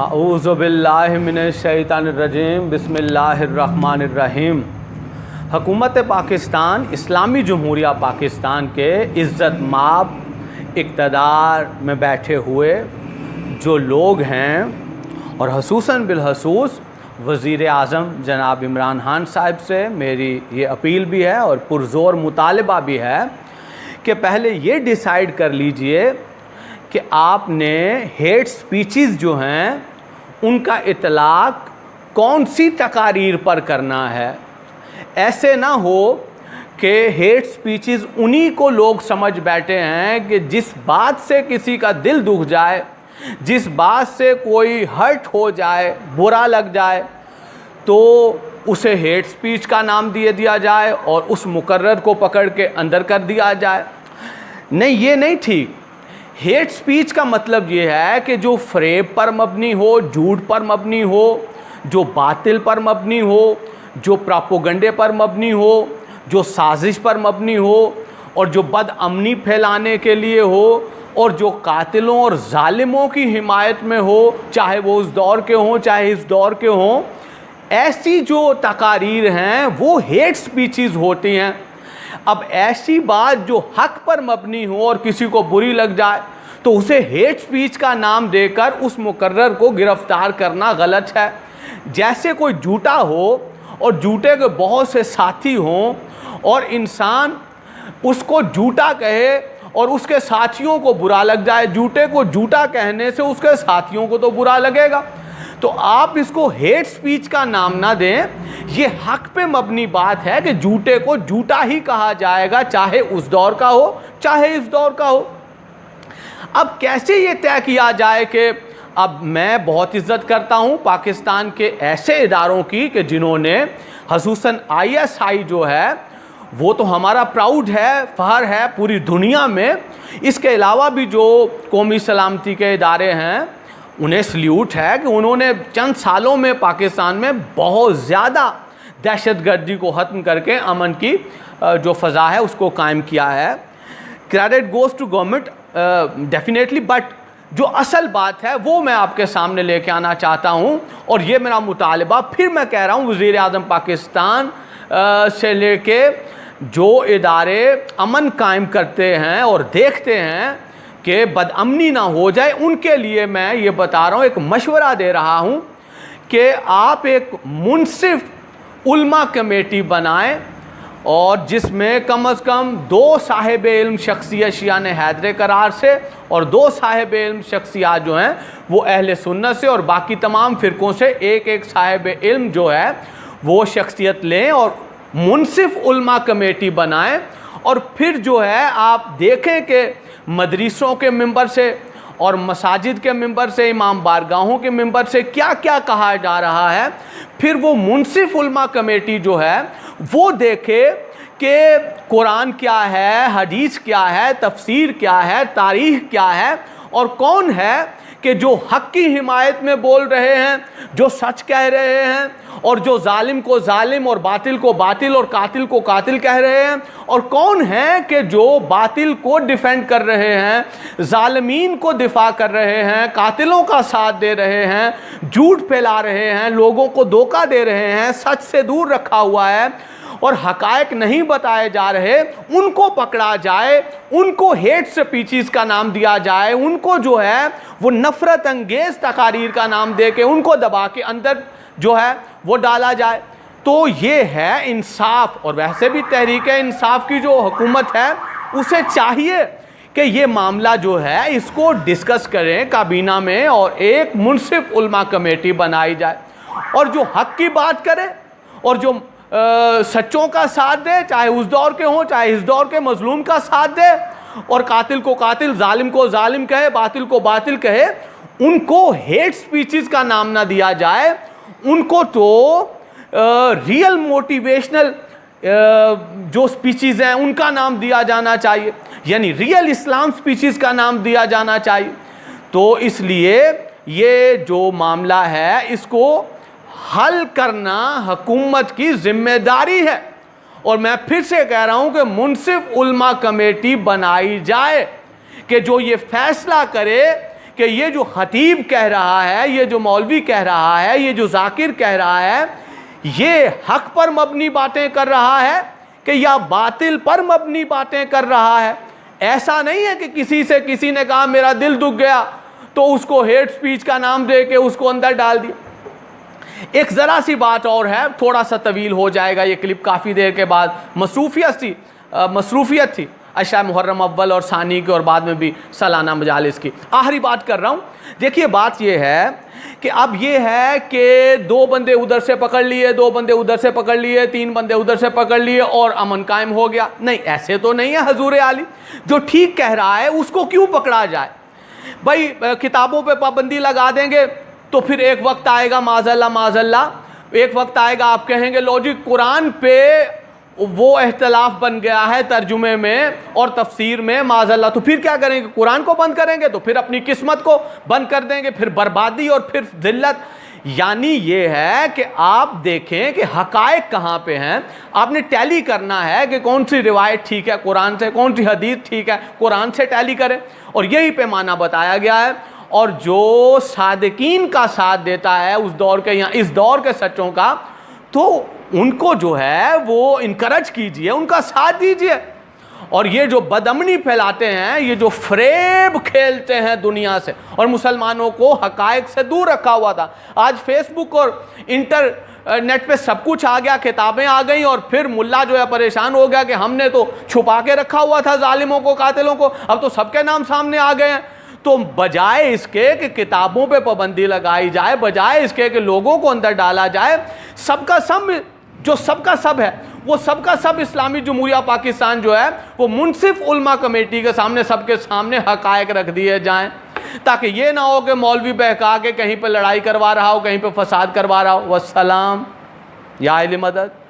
اعوذ باللہ من الشیطان الرجیم بسم اللہ الرحمن الرحیم۔ حکومت پاکستان اسلامی جمہوریہ پاکستان کے عزت مآب اقتدار میں بیٹھے ہوئے جو لوگ ہیں اور خصوصاً بالخصوص وزیر اعظم جناب عمران خان صاحب سے میری یہ اپیل بھی ہے اور پرزور مطالبہ بھی ہے کہ پہلے یہ ڈیسائیڈ کر لیجئے کہ آپ نے ہیٹ سپیچز جو ہیں ان کا اطلاق کون سی تقاریر پر کرنا ہے۔ ایسے نہ ہو کہ ہیٹ سپیچز انہی کو لوگ سمجھ بیٹھے ہیں کہ جس بات سے کسی کا دل دکھ جائے، جس بات سے کوئی ہرٹ ہو جائے، برا لگ جائے تو اسے ہیٹ سپیچ کا نام دیا جائے اور اس مقرر کو پکڑ کے اندر کر دیا جائے۔ نہیں، یہ نہیں ٹھیک۔ ہیٹ سپیچ کا مطلب یہ ہے کہ جو فریب پر مبنی ہو، جھوٹ پر مبنی ہو، جو باطل پر مبنی ہو، جو پراپوگنڈے پر مبنی ہو، جو سازش پر مبنی ہو اور جو بد امنی پھیلانے کے لیے ہو اور جو قاتلوں اور ظالموں کی حمایت میں ہو، چاہے وہ اس دور کے ہوں چاہے اس دور کے ہوں، ایسی جو تقاریر ہیں وہ ہیٹ سپیچز ہوتی ہیں۔ اب ایسی بات جو حق پر مبنی ہو اور کسی کو بری لگ جائے تو اسے ہیٹ سپیچ کا نام دے کر اس مقرر کو گرفتار کرنا غلط ہے۔ جیسے کوئی جھوٹا ہو اور جھوٹے کے بہت سے ساتھی ہوں اور انسان اس کو جھوٹا کہے اور اس کے ساتھیوں کو برا لگ جائے، جھوٹے کو جھوٹا کہنے سے اس کے ساتھیوں کو تو برا لگے گا، تو آپ اس کو ہیٹ سپیچ کا نام نہ دیں۔ یہ حق پہ مبنی بات ہے کہ جھوٹے کو جھوٹا ہی کہا جائے گا، چاہے اس دور کا ہو چاہے اس دور کا ہو۔ اب کیسے یہ طے کیا جائے کہ اب میں بہت عزت کرتا ہوں پاکستان کے ایسے اداروں کی کہ جنہوں نے خصوصاً ISI جو ہے وہ تو ہمارا پراؤڈ ہے، فخر ہے پوری دنیا میں۔ اس کے علاوہ بھی جو قومی سلامتی کے ادارے ہیں انہیں سلیوٹ ہے کہ انہوں نے چند سالوں میں پاکستان میں بہت زیادہ دہشت گردی کو ختم کر کے امن کی جو فضا ہے اس کو قائم کیا ہے۔ Credit goes to government definitely, but جو اصل بات ہے وہ میں آپ کے سامنے لے کے آنا چاہتا ہوں اور یہ میرا مطالبہ پھر میں کہہ رہا ہوں وزیر اعظم پاکستان سے لے کے جو ادارے امن قائم کرتے ہیں اور دیکھتے ہیں کہ بد امنی نہ ہو جائے، ان کے لیے میں یہ بتا رہا ہوں، ایک مشورہ دے رہا ہوں کہ آپ ایک منصف علماء کمیٹی بنائیں اور جس میں کم از کم 2 صاحب علم شخصیت شیعہ حیدر قرار سے اور 2 صاحب علم شخصیات جو ہیں وہ اہل سنت سے اور باقی تمام فرقوں سے ایک صاحب علم جو ہے وہ شخصیت لیں اور منصف علماء کمیٹی بنائیں۔ اور پھر جو ہے آپ دیکھیں کہ مدرسوں کے ممبر سے اور مساجد کے ممبر سے، امام بارگاہوں کے ممبر سے کیا کیا کہا جا رہا ہے، پھر وہ منصف علماء کمیٹی جو ہے وہ دیکھے کہ قرآن کیا ہے، حدیث کیا ہے، تفسیر کیا ہے، تاریخ کیا ہے اور کون ہے کہ جو حق کی حمایت میں بول رہے ہیں، جو سچ کہہ رہے ہیں اور جو ظالم کو ظالم اور باطل کو باطل اور قاتل کو قاتل کہہ رہے ہیں، اور کون ہیں کہ جو باطل کو ڈیفینڈ کر رہے ہیں، ظالمین کو دفاع کر رہے ہیں، قاتلوں کا ساتھ دے رہے ہیں، جھوٹ پھیلا رہے ہیں، لوگوں کو دھوکہ دے رہے ہیں، سچ سے دور رکھا ہوا ہے اور حقائق نہیں بتائے جا رہے، ان کو پکڑا جائے، ان کو ہیٹ سپیچز کا نام دیا جائے، ان کو جو ہے وہ نفرت انگیز تقاریر کا نام دے کے ان کو دبا کے اندر جو ہے وہ ڈالا جائے، تو یہ ہے انصاف۔ اور ویسے بھی تحریک انصاف کی جو حکومت ہے اسے چاہیے کہ یہ معاملہ جو ہے اس کو ڈسکس کریں کابینہ میں اور ایک منصف علماء کمیٹی بنائی جائے اور جو حق کی بات کرے اور جو سچوں کا ساتھ دے، چاہے اس دور کے ہوں چاہے اس دور کے، مظلوم کا ساتھ دے اور قاتل کو قاتل، ظالم کو ظالم کہے، باطل کو باطل کہے، ان کو ہیٹ سپیچز کا نام نہ دیا جائے، ان کو تو ریئل موٹیویشنل جو سپیچز ہیں ان کا نام دیا جانا چاہیے، یعنی ریئل اسلام سپیچز کا نام دیا جانا چاہیے۔ تو اس لیے یہ جو معاملہ ہے اس کو حل کرنا حکومت کی ذمہ داری ہے اور میں پھر سے کہہ رہا ہوں کہ منصف علماء کمیٹی بنائی جائے کہ جو یہ فیصلہ کرے کہ یہ جو خطیب کہہ رہا ہے، یہ جو مولوی کہہ رہا ہے، یہ جو ذاکر کہہ رہا ہے، یہ حق پر مبنی باتیں کر رہا ہے کہ یا باطل پر مبنی باتیں کر رہا ہے۔ ایسا نہیں ہے کہ کسی نے کہا میرا دل دکھ گیا تو اس کو ہیٹ سپیچ کا نام دے کے اس کو اندر ڈال دیا۔ ایک ذرا سی بات اور ہے، تھوڑا سا طویل ہو جائے گا یہ کلپ کافی دیر کے بعد، مصروفیت تھی عشاء محرم اول اور ثانی کی اور بعد میں بھی سالانہ مجالس کی۔ آخری بات کر رہا ہوں، دیکھیے بات یہ ہے کہ اب یہ ہے کہ 2 بندے ادھر سے پکڑ لیے، 2 بندے ادھر سے پکڑ لیے، 3 بندے ادھر سے پکڑ لیے اور امن قائم ہو گیا۔ نہیں، ایسے تو نہیں ہے حضور عالی، جو ٹھیک کہہ رہا ہے اس کو کیوں پکڑا جائے؟ بھائی کتابوں پہ پابندی لگا دیں گے تو پھر ایک وقت آئے گا معاذ اللہ ایک وقت آئے گا آپ کہیں گے لو جی قرآن پہ وہ اختلاف بن گیا ہے ترجمے میں اور تفسیر میں، معاذ اللہ، تو پھر کیا کریں گے؟ قرآن کو بند کریں گے تو پھر اپنی قسمت کو بند کر دیں گے، پھر بربادی اور پھر ذلت۔ یعنی یہ ہے کہ آپ دیکھیں کہ حقائق کہاں پہ ہیں، آپ نے ٹیلی کرنا ہے کہ کون سی روایت ٹھیک ہے قرآن سے، کون سی حدیث ٹھیک ہے قرآن سے ٹیلی کریں، اور یہی پیمانہ بتایا گیا ہے۔ اور جو صادقین کا ساتھ دیتا ہے اس دور کے یا اس دور کے سچوں کا، تو ان کو جو ہے وہ انکرج کیجئے، ان کا ساتھ دیجئے۔ اور یہ جو بدامنی پھیلاتے ہیں، یہ جو فریب کھیلتے ہیں دنیا سے اور مسلمانوں کو حقائق سے دور رکھا ہوا تھا، آج فیس بک اور انٹرنیٹ پہ سب کچھ آ گیا، کتابیں آ گئیں، اور پھر ملا جو ہے پریشان ہو گیا کہ ہم نے تو چھپا کے رکھا ہوا تھا ظالموں کو، قاتلوں کو، اب تو سب کے نام سامنے آ گئے ہیں۔ تو بجائے اس کے کہ کتابوں پہ پابندی لگائی جائے، بجائے اس کے کہ لوگوں کو اندر ڈالا جائے، سب کا سب جو سب کا سب ہے، وہ سب کا سب اسلامی جمہوریہ پاکستان جو ہے وہ منصف علماء کمیٹی کے سامنے، سب کے سامنے حقائق رکھ دیے جائیں، تاکہ یہ نہ ہو کہ مولوی بہکا کے کہیں پہ لڑائی کروا رہا ہو، کہیں پہ فساد کروا رہا ہو۔ والسلام، یا اہل مدد۔